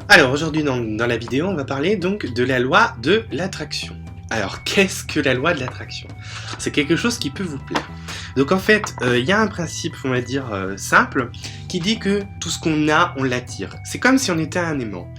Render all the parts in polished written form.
Alors aujourd'hui dans la vidéo, on va parler donc de la loi de l'attraction. Alors qu'est-ce que la loi de l'attraction? C'est quelque chose qui peut vous plaire. Donc en fait, il y a un principe, on va dire, simple, qui dit que tout ce qu'on a, on l'attire. C'est comme si on était un aimant.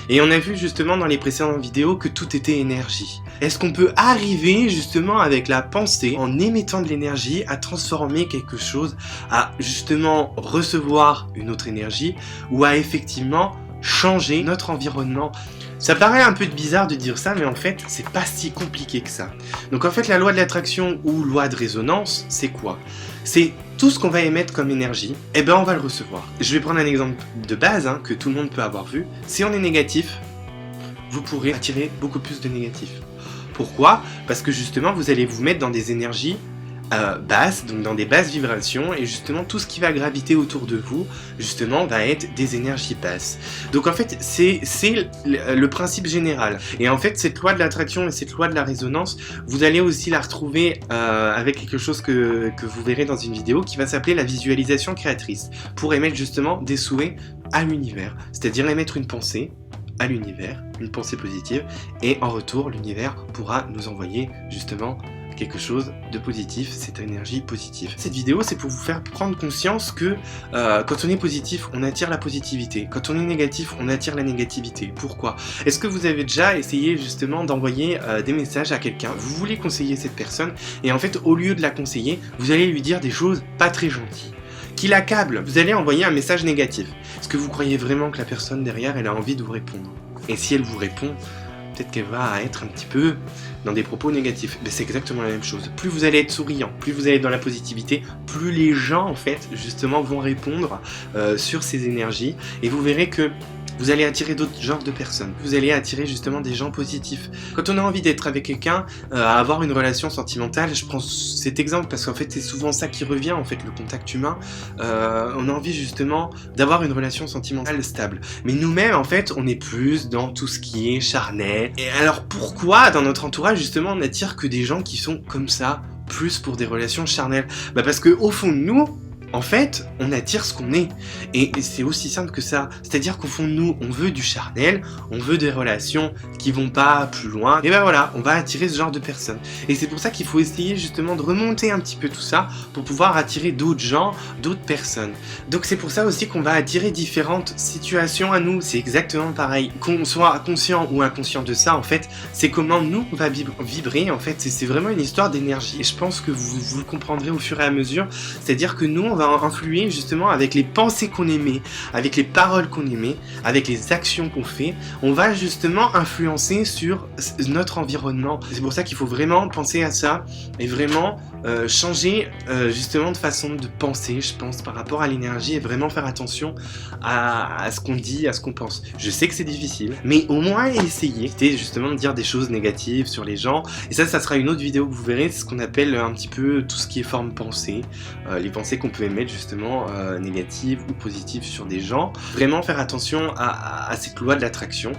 Et on a vu justement dans les précédentes vidéos que tout était énergie. Est-ce qu'on peut arriver justement avec la pensée, en émettant de l'énergie, à transformer quelque chose, à justement recevoir une autre énergie, ou à effectivement changer notre environnement? Ça paraît un peu bizarre de dire ça, mais en fait, c'est pas si compliqué que ça. Donc en fait, la loi de l'attraction ou loi de résonance, c'est quoi? C'est tout ce qu'on va émettre comme énergie, et ben on va le recevoir. Je vais prendre un exemple de base, que tout le monde peut avoir vu. Si on est négatif, vous pourrez attirer beaucoup plus de négatif. Pourquoi? Parce que justement, vous allez vous mettre dans des énergies basses, donc dans des basses vibrations, et justement tout ce qui va graviter autour de vous, justement, va être des énergies basses. Donc en fait, c'est le principe général. Et en fait, cette loi de l'attraction et cette loi de la résonance, vous allez aussi la retrouver avec quelque chose que vous verrez dans une vidéo qui va s'appeler la visualisation créatrice, pour émettre justement des souhaits à l'univers, c'est-à-dire émettre une pensée à l'univers, une pensée positive, et en retour, l'univers pourra nous envoyer justement quelque chose de positif, cette énergie positive. Cette vidéo, c'est pour vous faire prendre conscience que quand on est positif, on attire la positivité. Quand on est négatif, on attire la négativité. Pourquoi? Est-ce que vous avez déjà essayé justement d'envoyer des messages à quelqu'un? Vous voulez conseiller cette personne, et en fait, au lieu de la conseiller, vous allez lui dire des choses pas très gentilles, qui l'accable. Vous allez envoyer un message négatif. Est-ce que vous croyez vraiment que la personne derrière, elle a envie de vous répondre? Et si elle vous répond, peut-être qu'elle va être un petit peu dans des propos négatifs. Mais c'est exactement la même chose. Plus vous allez être souriant, plus vous allez être dans la positivité, plus les gens, en fait, justement, vont répondre sur ces énergies. Et vous verrez que vous allez attirer d'autres genres de personnes. Vous allez attirer justement des gens positifs. Quand on a envie d'être avec quelqu'un, à avoir une relation sentimentale, je prends cet exemple parce qu'en fait c'est souvent ça qui revient, en fait, le contact humain. On a envie justement d'avoir une relation sentimentale stable. Mais nous-mêmes, en fait, on est plus dans tout ce qui est charnel. Et alors pourquoi dans notre entourage justement on n'attire que des gens qui sont comme ça, plus pour des relations charnelles? Bah parce que au fond de nous, en fait, on attire ce qu'on est. Et c'est aussi simple que ça. C'est-à-dire qu'au fond de nous, on veut du charnel, on veut des relations qui vont pas plus loin. Et ben voilà, on va attirer ce genre de personnes. Et c'est pour ça qu'il faut essayer justement de remonter un petit peu tout ça pour pouvoir attirer d'autres gens, d'autres personnes. Donc c'est pour ça aussi qu'on va attirer différentes situations à nous. C'est exactement pareil. Qu'on soit conscient ou inconscient de ça, en fait, c'est comment nous, on va vibrer. En fait, c'est vraiment une histoire d'énergie. Et je pense que vous le comprendrez au fur et à mesure. C'est-à-dire que nous, on va influer justement avec les pensées qu'on émet, avec les paroles qu'on émet, avec les actions qu'on fait. On va justement influencer sur notre environnement. C'est pour ça qu'il faut vraiment penser à ça et vraiment changer justement de façon de penser, je pense, par rapport à l'énergie, et vraiment faire attention à ce qu'on dit, à ce qu'on pense. Je sais que c'est difficile, mais au moins essayer justement de dire des choses négatives sur les gens. Et ça sera une autre vidéo que vous verrez, c'est ce qu'on appelle un petit peu tout ce qui est forme pensée, les pensées qu'on peut émettre justement négatives ou positives sur des gens. Vraiment faire attention à cette loi de l'attraction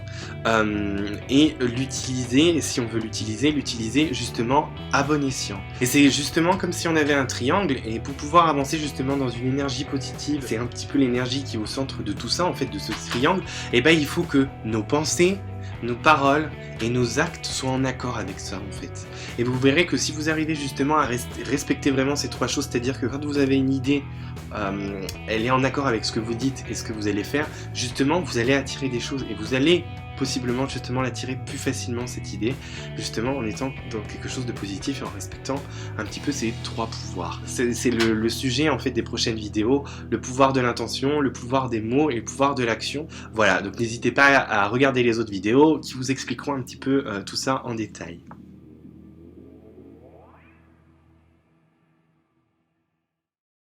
et l'utiliser, si on veut l'utiliser justement à bon escient. Et c'est justement comme si on avait un triangle, et pour pouvoir avancer justement dans une énergie positive, c'est un petit peu l'énergie qui est au centre de tout ça, en fait, de ce triangle. Et ben il faut que nos pensées, nos paroles et nos actes soient en accord avec ça, en fait. Et vous verrez que si vous arrivez justement à respecter vraiment ces trois choses, c'est-à-dire que quand vous avez une idée, elle est en accord avec ce que vous dites et ce que vous allez faire, justement vous allez attirer des choses, et vous allez possiblement justement l'attirer plus facilement, cette idée, justement en étant dans quelque chose de positif et en respectant un petit peu ces trois pouvoirs. C'est le sujet, en fait, des prochaines vidéos: le pouvoir de l'intention, le pouvoir des mots et le pouvoir de l'action. Voilà, donc n'hésitez pas à regarder les autres vidéos qui vous expliqueront un petit peu tout ça en détail.